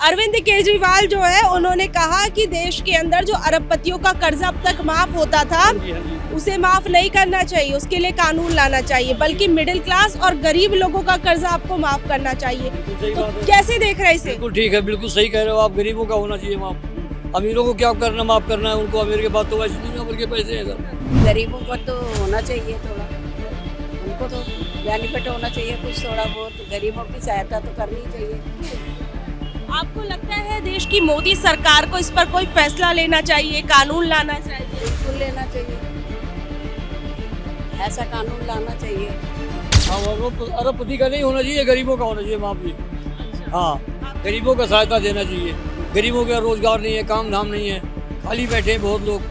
अरविंद केजरीवाल जो है उन्होंने कहा कि देश के अंदर जो अरबपतियों का कर्जा अब तक माफ होता था उसे माफ नहीं करना चाहिए, उसके लिए कानून लाना चाहिए, बल्कि मिडिल क्लास और गरीब लोगों का कर्जा आपको माफ करना चाहिए। तो कैसे देख रहे हैं इसे? बिल्कुल ठीक है, बिल्कुल सही कह रहे हो आप। गरीबों का होना चाहिए माफ, अमीरों को क्या करना माफ करना है उनको। अमीर के पास तो वैसे दुनिया भर के पैसे हैं सर। गरीबों को तो होना चाहिए थोड़ा, उनको तो बेनिफिट होना चाहिए कुछ थोड़ा बहुत, गरीबों की सहायता तो करनी चाहिए। आपको लगता है देश की मोदी सरकार को इस पर कोई फैसला लेना चाहिए, कानून लाना चाहिए? बिल्कुल लेना चाहिए, ऐसा कानून लाना चाहिए। हाँ, अरबपति का नहीं होना चाहिए, गरीबों का होना चाहिए माफ भी। हाँ, गरीबों का सहायता देना चाहिए। गरीबों का रोजगार नहीं है, काम धाम नहीं है, खाली बैठे हैं बहुत लोग,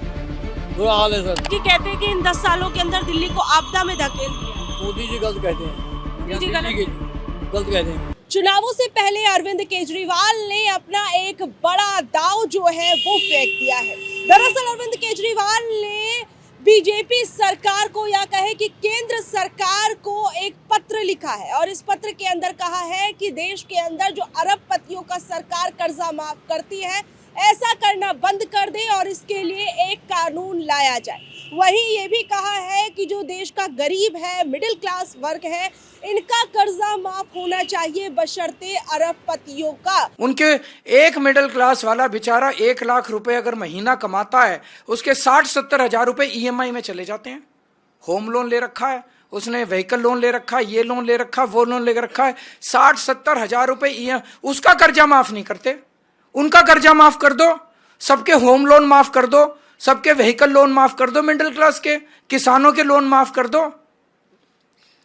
बुरा हाल है सर। जी कहते हैं कि इन 10 सालों के अंदर दिल्ली को आपदा में धकेल दिया। मोदी जी गलत कहते हैं, मोदी जी गलत कहते हैं। चुनावों से पहले अरविंद केजरीवाल ने अपना एक बड़ा दांव जो है वो फेंक दिया है। दरअसल अरविंद केजरीवाल ने बीजेपी सरकार को या कहे कि केंद्र सरकार को एक पत्र लिखा है और इस पत्र के अंदर कहा है कि देश के अंदर जो अरबपतियों का सरकार कर्जा माफ करती है ऐसा करना बंद कर दे और इसके लिए एक कानून लाया जाए। वहीं ये भी कहा है कि जो देश का गरीब है, मिडिल क्लास वर्ग है, इनका कर्जा माफ होना चाहिए बशर्ते अरबपतियों का। उनके एक मिडिल क्लास वाला बेचारा 1 लाख रुपए अगर महीना कमाता है, उसके 60-70 हजार रुपए ईएमआई में चले जाते हैं। होम लोन ले रखा है उसने, व्हीकल लोन ले रखा है, ये लोन ले रखा है, वो लोन ले रखा है, 60-70 हजार रुपए उसका कर्जा माफ नहीं करते। उनका कर्जा माफ कर दो, सबके होम लोन माफ कर दो, सबके व्हीकल लोन माफ कर दो, मिडिल क्लास के किसानों के लोन माफ कर दो।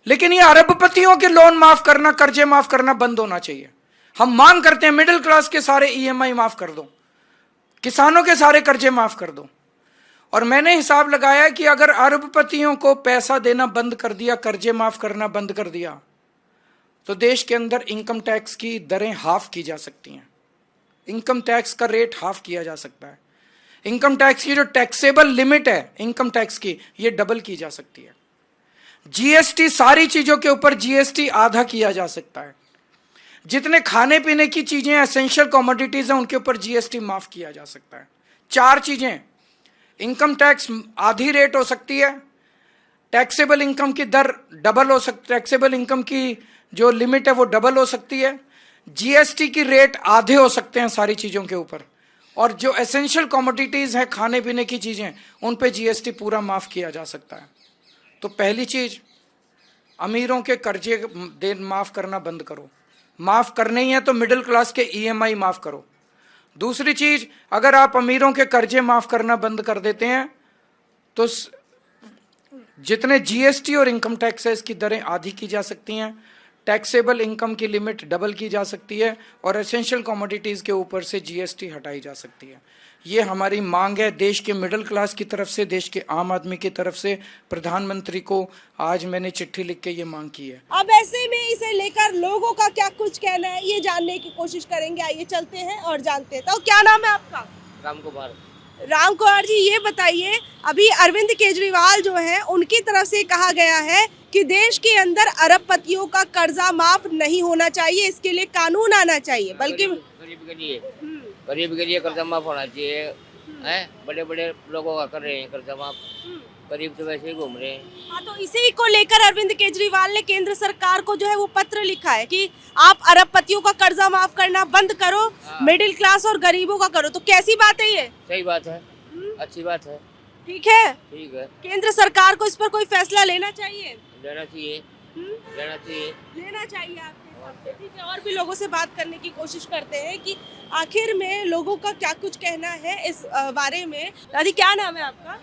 लेकिन ये अरबपतियों के लोन माफ करना, कर्जे माफ करना बंद होना चाहिए। हम मांग करते हैं मिडिल क्लास के सारे ईएमआई माफ कर दो, किसानों के सारे कर्जे माफ कर दो। और मैंने हिसाब लगाया कि अगर अरबपतियों को पैसा देना बंद कर दिया, कर्जे माफ करना बंद कर दिया, तो देश के अंदर इनकम टैक्स की दरें हाफ की जा सकती हैं। इनकम टैक्स का रेट हाफ किया जा सकता है। इनकम टैक्स की जो टैक्सेबल लिमिट है इनकम टैक्स की, ये डबल की जा सकती है। जीएसटी, सारी चीजों के ऊपर जीएसटी आधा किया जा सकता है। जितने खाने पीने की चीजें, एसेंशियल कमोडिटीज हैं, उनके ऊपर जीएसटी माफ किया जा सकता है। 4 चीजें, इनकम टैक्स आधी रेट हो सकती है, टैक्सेबल इनकम की दर डबल हो सकती है, टैक्सेबल इनकम की जो लिमिट है वो डबल हो सकती है, जीएसटी की रेट आधे हो सकते हैं सारी चीजों के ऊपर, और जो एसेंशियल कमोडिटीज हैं, खाने पीने की चीजें, उन पे जीएसटी पूरा माफ किया जा सकता है। तो पहली चीज, अमीरों के कर्जे माफ करना बंद करो। माफ करने ही है तो मिडिल क्लास के ईएमआई माफ करो। दूसरी चीज, अगर आप अमीरों के कर्जे माफ करना बंद कर देते हैं तो जितने जीएसटी और इनकम टैक्स है इसकी दरें आधी की जा सकती हैं, टैक्सेबल इनकम की लिमिट डबल की जा सकती है, और एसेंशियल कमोडिटीज के ऊपर से जीएसटी हटाई जा सकती है। ये हमारी मांग है देश के मिडिल क्लास की तरफ से, देश के आम आदमी की तरफ से। प्रधानमंत्री को आज मैंने चिट्ठी लिख के ये मांग की है। अब ऐसे में इसे लेकर लोगों का क्या कुछ कहना है ये जानने की कोशिश करेंगे। आइए चलते हैं और जानते हैं। तो क्या नाम है आपका? राम कुमार जी, ये बताइए, अभी अरविंद केजरीवाल जो हैं उनकी तरफ से कहा गया है कि देश के अंदर अरबपतियों का कर्जा माफ नहीं होना चाहिए, इसके लिए कानून आना चाहिए, बल्कि गरीब के लिए कर्जा माफ होना चाहिए। हैं, बड़े बड़े लोगों का कर रहे हैं कर्जा माफ, गरीब तो वैसे ही घूम रहे हैं। हाँ, तो इसी को लेकर अरविंद केजरीवाल ने केंद्र सरकार को जो है वो पत्र लिखा है कि आप अरबपतियों का कर्जा माफ करना बंद करो, मिडिल क्लास और गरीबों का करो। तो कैसी बात है ये? सही बात है, अच्छी बात है। ठीक है, ठीक है। केंद्र सरकार को इस पर कोई फैसला लेना चाहिए? लेना चाहिए, लेना चाहिए, लेना चाहिए आपके हिसाब से। ठीक है, और भी लोगों से बात करने की कोशिश करते हैं कि आखिर में लोगों का क्या कुछ कहना है इस बारे में। दादी, क्या नाम है आपका?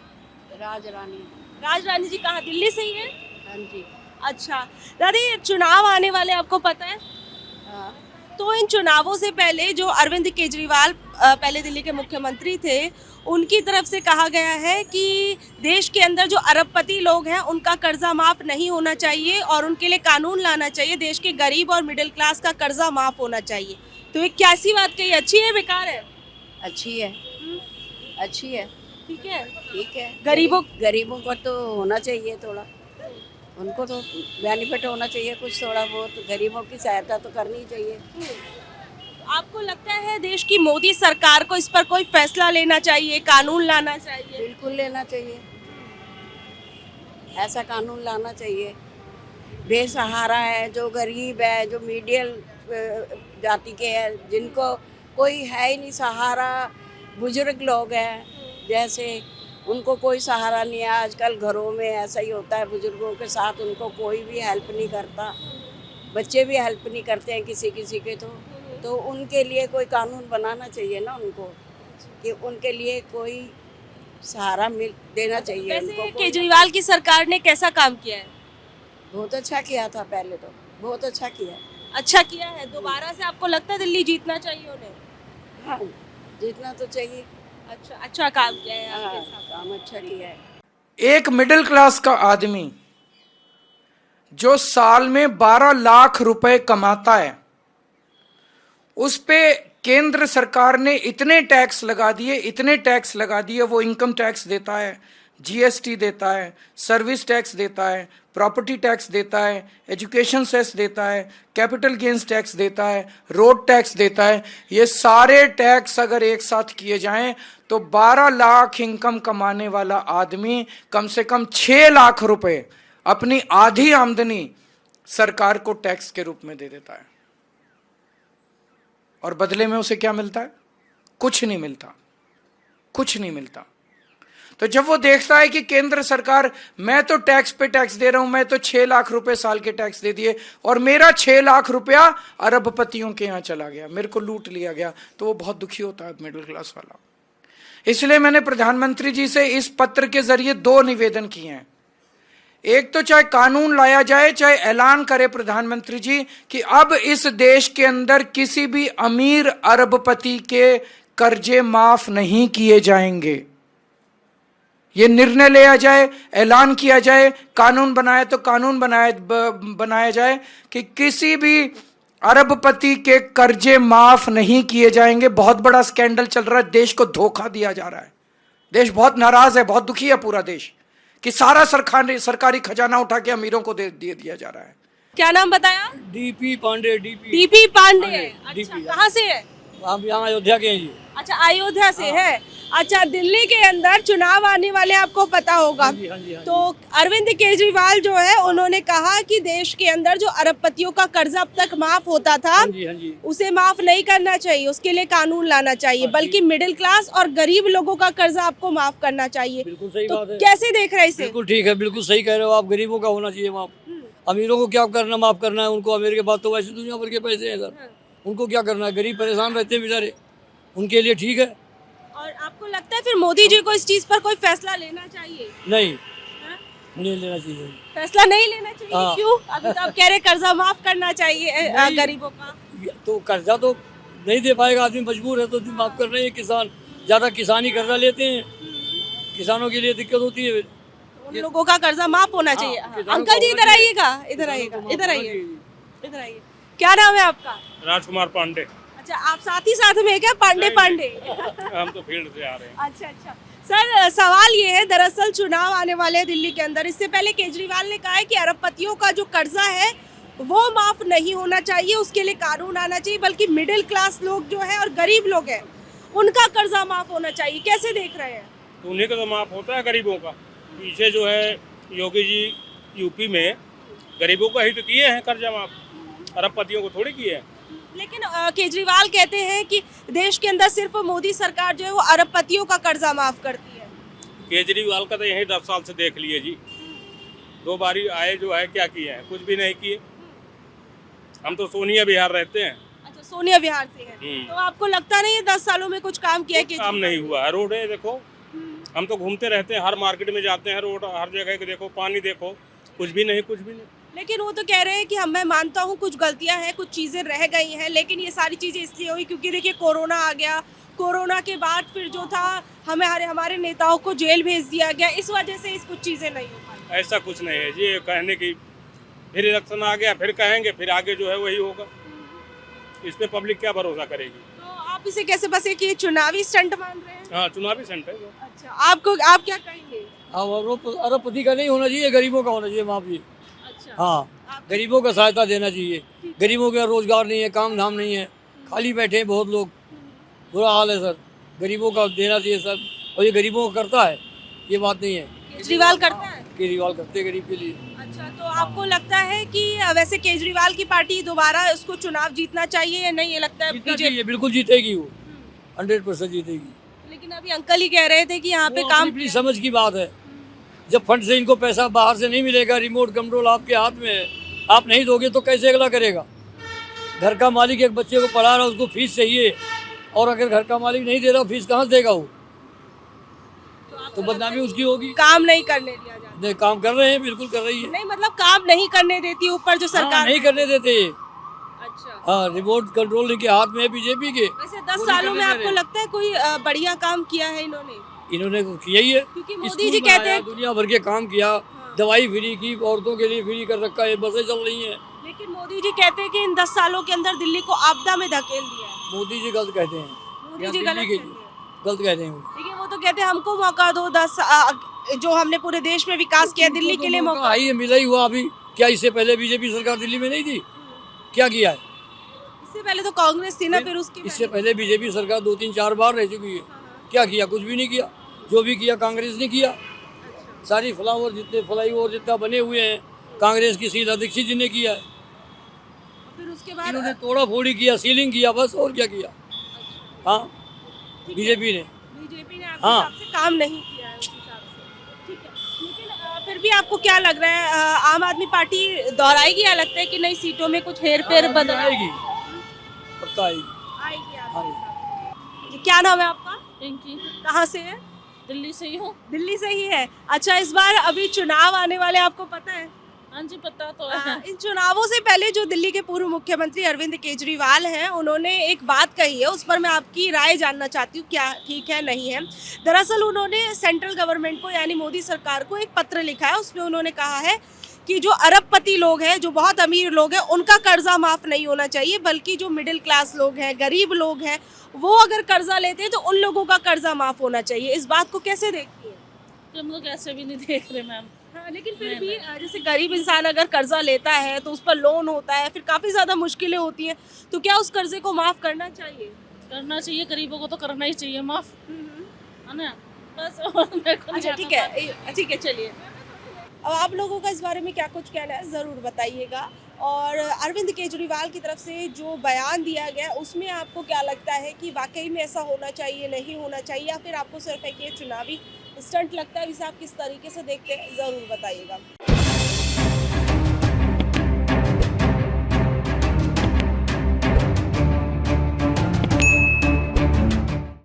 राज रानी। राज रानी जी, कहाँ, दिल्ली से ही है? हाँ जी। अच्छा दादी, चुनाव आने वाले आपको पता है? हाँ। तो इन चुनावों से पहले जो अरविंद केजरीवाल पहले दिल्ली के मुख्यमंत्री थे, उनकी तरफ से कहा गया है कि देश के अंदर जो अरबपति लोग हैं उनका कर्जा माफ नहीं होना चाहिए और उनके लिए कानून लाना चाहिए, देश के गरीब और मिडिल क्लास का कर्जा माफ होना चाहिए। तो ये कैसी बात कही? अच्छी है, बेकार है? अच्छी है, अच्छी है। ठीक है, ठीक है। गरीबों को तो होना चाहिए थोड़ा, उनको तो बेनिफिट होना चाहिए कुछ थोड़ा बहुत, गरीबों की सहायता तो करनी चाहिए। आपको लगता है देश की मोदी सरकार को इस पर कोई फैसला लेना चाहिए, कानून लाना चाहिए? बिल्कुल लेना चाहिए, ऐसा कानून लाना चाहिए। बेसहारा है, जो गरीब है, जो मीडियम जाति के हैं, जिनको कोई है ही नहीं सहारा, बुजुर्ग लोग हैं जैसे, उनको कोई सहारा नहीं है। आजकल घरों में ऐसा ही होता है, बुजुर्गों के साथ उनको कोई भी हेल्प नहीं करता, बच्चे भी हेल्प नहीं करते हैं किसी किसी के। तो उनके लिए कोई कानून बनाना चाहिए ना उनको, कि उनके लिए कोई सहारा मिल देना चाहिए वैसे उनको। केजरीवाल की सरकार ने कैसा काम किया है? बहुत अच्छा किया था पहले, तो बहुत अच्छा किया। अच्छा किया है। दोबारा से आपको लगता है दिल्ली जीतना चाहिए उन्हें? हाँ, जीतना तो चाहिए। अच्छा काम किया है हाँ, आपके हिसाब से। काम अच्छा किया है। एक मिडिल क्लास का आदमी जो साल में 12 लाख रुपए कमाता है, उस पे केंद्र सरकार ने इतने टैक्स लगा दिए, वो इनकम टैक्स देता है, जीएसटी देता है, सर्विस टैक्स देता है, प्रॉपर्टी टैक्स देता है, एजुकेशन सेस देता है, कैपिटल गेन्स टैक्स देता है, रोड टैक्स देता है। ये सारे टैक्स अगर एक साथ किए जाएं तो 12 लाख इनकम कमाने वाला आदमी कम से कम 6 लाख रुपए अपनी आधी आमदनी सरकार को टैक्स के रूप में दे देता है। और बदले में उसे क्या मिलता है? कुछ नहीं मिलता। तो जब वो देखता है कि केंद्र सरकार, मैं तो टैक्स पे टैक्स दे रहा हूं, मैं तो 6 लाख रुपए साल के टैक्स दे दिए और मेरा 6 लाख रुपया अरबपतियों के यहां चला गया, मेरे को लूट लिया गया, तो वो बहुत दुखी होता है मिडिल क्लास वाला। इसलिए मैंने प्रधानमंत्री जी से इस पत्र के जरिए 2 निवेदन किए हैं। एक तो चाहे कानून लाया जाए, चाहे ऐलान करे प्रधानमंत्री जी कि अब इस देश के अंदर किसी भी अमीर अरबपति के कर्जे माफ नहीं किए जाएंगे। ये निर्णय लिया जाए, ऐलान किया जाए, कानून बनाए तो कानून बनाया जाए कि किसी भी अरबपति के कर्जे माफ नहीं किए जाएंगे। बहुत बड़ा स्कैंडल चल रहा है, देश को धोखा दिया जा रहा है, देश बहुत नाराज है, बहुत दुखी है पूरा देश कि सारा सरकारी खजाना उठा के अमीरों को दे दिया जा रहा है। क्या नाम बताया? डीपी पांडे। डीपी पांडे। अच्छा, कहाँ से है? आप यहाँ अयोध्या के हैं जी। अच्छा, अयोध्या से है। अच्छा, दिल्ली के अंदर चुनाव आने वाले, आपको पता होगा। हाँ जी। तो अरविंद केजरीवाल जो है, उन्होंने कहा कि देश के अंदर जो अरबपतियों का कर्जा अब तक माफ होता था, हाँ जी। उसे माफ नहीं करना चाहिए, उसके लिए कानून लाना चाहिए, बल्कि मिडिल क्लास और गरीब लोगों का कर्जा आपको माफ करना चाहिए। बिल्कुल सही तो बात है। कैसे देख रहे हैं इसे? बिल्कुल ठीक है, बिल्कुल सही कह रहे हो आप। गरीबों का होना चाहिए माफ। अमीरों को क्या करना, माफ करना है उनको। अमीर के पास तो वैसे दुनिया भर के पैसे हैं सर, उनको क्या करना है? गरीब परेशान रहते हैं बेचारे, उनके लिए ठीक है। और आपको लगता है फिर मोदी जी को इस चीज पर कोई फैसला लेना चाहिए? नहीं, हाँ? नहीं लेना चाहिए। फैसला नहीं लेना चाहिए? हाँ। क्यों? अभी तो आप कह रहे कर्जा माफ करना चाहिए गरीबों का। तो कर्जा तो नहीं दे पाएगा आदमी, मजबूर है तो माफ कर रहे हैं। किसान ज्यादा किसानी कर्जा लेते हैं, किसानों के लिए दिक्कत होती है। उन लोगों का कर्जा माफ होना चाहिए। हाँ। किसानों अंकल को जी होना इधर चाहिए। आइएगा, इधर आइएगा, किसानों को इधर माफ आइए, होना इधर आइए। क्या नाम है आपका? राजकुमार पांडे। अच्छा, आप साथ ही साथ में है क्या? पांडे पांडे। हम तो फील्ड से आ रहे हैं। अच्छा। सर, सवाल ये है, दरअसल चुनाव आने वाले हैं दिल्ली के अंदर। इससे पहले केजरीवाल ने कहा है कि अरबपतियों का जो कर्जा है वो माफ नहीं होना चाहिए, उसके लिए कानून आना चाहिए, बल्कि मिडिल क्लास लोग जो है और गरीब लोग हैं उनका कर्जा माफ होना चाहिए। कैसे देख रहे हैं? तो उन्हीं का तो माफ होता है गरीबों का। पीछे जो है योगी जी यूपी में गरीबों का ही तो किए हैं कर्जा माफ, अरबपतियों को थोड़ी किए हैं। लेकिन केजरीवाल कहते हैं कि देश के अंदर सिर्फ मोदी सरकार जो है वो अरबपतियों का कर्जा माफ करती है। केजरीवाल का तो यही 10 साल से देख लिए जी, 2 बारी आए जो है, क्या किए हैं? कुछ भी नहीं किए। हम तो सोनिया बिहार रहते हैं। अच्छा, सोनिया बिहार से है। तो आपको लगता नहीं है 10 सालों में कुछ काम किया है? काम नहीं हुआ है। रोड है देखो, हम तो घूमते रहते हैं, हर मार्केट में जाते हैं, रोड हर जगह के देखो, पानी देखो, कुछ भी नहीं। लेकिन वो तो कह रहे हैं कि मैं मानता हूँ कुछ गलतियां हैं, कुछ चीज़ें रह गई हैं, लेकिन ये सारी चीज़ें इसलिए हुई क्योंकि देखिए कोरोना आ गया। कोरोना के बाद फिर जो था हमारे नेताओं को जेल भेज दिया गया, इस वजह से इस कुछ चीज़ें नहीं हो पाई। ऐसा कुछ नहीं है जी, कहने की फिर इलेक्शन आ गया, फिर कहेंगे, फिर आगे जो है वही होगा। इस पे पब्लिक क्या भरोसा करेगी? तो आप इसे कैसे बस एक ये चुनावी स्टंट मान रहे हैं? हाँ, चुनावी स्टंट है। अच्छा, आप क्या कहेंगे? अरबपति का नहीं होना चाहिए, गरीबों का होना चाहिए माफ जी। अच्छा, हाँ, गरीबों का सहायता देना चाहिए। गरीबों का रोजगार नहीं है, काम धाम नहीं है, खाली बैठे हैं बहुत लोग, बुरा हाल है सर। गरीबों का देना चाहिए सर, और ये गरीबों का करता है, ये बात नहीं है। केजरीवाल करता है? केजरीवाल करते हैं गरीब के लिए। अच्छा, तो आपको लगता है कि वैसे केजरीवाल की पार्टी दोबारा उसको चुनाव जीतना चाहिए या नहीं, ये लगता है जीतना बीजेपी? चाहिए, बिल्कुल जीतेगी वो, 100% जीतेगी। लेकिन अभी अंकल ही कह रहे थे कि यहाँ पे वो काम अपनी समझ की बात है। जब फंड से इनको पैसा बाहर से नहीं मिलेगा, रिमोट कंट्रोल आपके हाथ में है, आप नहीं दोगे तो कैसे अगला करेगा? घर का मालिक एक बच्चे को पढ़ा रहा है, उसको फीस चाहिए, और अगर घर का मालिक नहीं दे रहा फीस कहाँ से देगा वो? तो बदनामी उसकी होगी। काम नहीं करने दिया जाता? नहीं, काम कर रहे हैं, बिल्कुल कर रही है। नहीं, मतलब काम नहीं करने देती ऊपर जो हाँ, सरकार नहीं करने देते ये। अच्छा, हाँ, रिमोट कंट्रोल इनके हाथ में है बीजेपी के। वैसे 10 वो नहीं सालों में करने दे आपको रहे। लगता है कोई बढ़िया काम किया है इन्होंने? इन्होंने किया ही है, क्योंकि मोदी स्कूल जी कहते बनाया, हैं दुनिया भर के काम किया, दवाई फ्री की, औरतों के लिए फ्री कर रखा है, बसें चल रही हैं। लेकिन मोदी जी कहते हैं कि इन 10 सालों के अंदर दिल्ली को आपदा में धकेल दिया है। मोदी जी गलत कहते हैं, मोदी यहाँ जी दिल्ली गलत के कहते हैं। गलत कहते हैं वो। देखिए, वो तो कहते हैं हमको मौका दो, 10 जो हमने पूरे देश में विकास किया, दिल्ली के लिए मौका। आई है, मिला ही हुआ अभी। क्या इससे पहले बीजेपी सरकार दिल्ली में नहीं थी? क्या किया है? इससे पहले तो कांग्रेस थी ना, फिर उसकी इससे पहले बीजेपी सरकार 2-3-4 बार रह चुकी है। क्या किया? कुछ भी नहीं किया। जो भी किया कांग्रेस ने किया। सारी फ्लाईओवर जितना बने हुए हैं, कांग्रेस की शीला दीक्षित जी ने किया है। फिर उसके बाद इन्होंने तोड़ा फोड़ी किया, सीलिंग किया, बस और क्या किया? हाँ, बीजेपी ने। बीजेपी ने आपके हाँ। हिसाब से काम नहीं किया है उस हिसाब से, ठीक है। लेकिन फिर भी आपको क्या लग रहा है, आम आदमी पार्टी दोहराएगी या लगता है कि नई सीटों में कुछ हेर फेर बदल आएगी, पक्का आएगी। आएगी आपके आएगी। हिसाब से? क्या नाम है आपका? इनकी कहाँ से है? दिल्ली से ही हूँ। दिल्ली से ही है। अच्छा, इस बार अभी चुनाव आने वाले, आपको पता है? हाँ जी, पता तो है। इन चुनावों से पहले जो दिल्ली के पूर्व मुख्यमंत्री अरविंद केजरीवाल हैं, उन्होंने एक बात कही है, उस पर मैं आपकी राय जानना चाहती हूँ, क्या ठीक है नहीं है। दरअसल उन्होंने सेंट्रल गवर्नमेंट को यानी मोदी सरकार को एक पत्र लिखा है, उसमें उन्होंने कहा है कि जो अरबपति लोग हैं, जो बहुत अमीर लोग हैं, उनका कर्जा माफ नहीं होना चाहिए, बल्कि जो मिडिल क्लास लोग हैं, गरीब लोग हैं, वो अगर कर्जा लेते हैं तो उन लोगों का कर्जा माफ होना चाहिए। इस बात को कैसे देखती है? हम लोग ऐसे भी नहीं देख रहे मैम। हाँ, लेकिन फिर भी जैसे गरीब इंसान अगर कर्जा लेता है तो उस पर लोन होता है, फिर काफी ज्यादा मुश्किलें होती हैं, तो क्या उस कर्जे को माफ करना चाहिए? करना चाहिए, गरीबों को तो करना ही चाहिए माफ, है ना? बस और मेरे को नहीं अच्छा, आता ठीक है, ठीक है, चलिए। अब आप लोगों का इस बारे में क्या कुछ कहना है ज़रूर बताइएगा। और अरविंद केजरीवाल की तरफ से जो बयान दिया गया, उसमें आपको क्या लगता है कि वाकई में ऐसा होना चाहिए, नहीं होना चाहिए, या फिर आपको सिर्फ एक ये चुनावी स्टंट लगता है? इसे आप किस तरीके से देखते हैं, ज़रूर बताइएगा।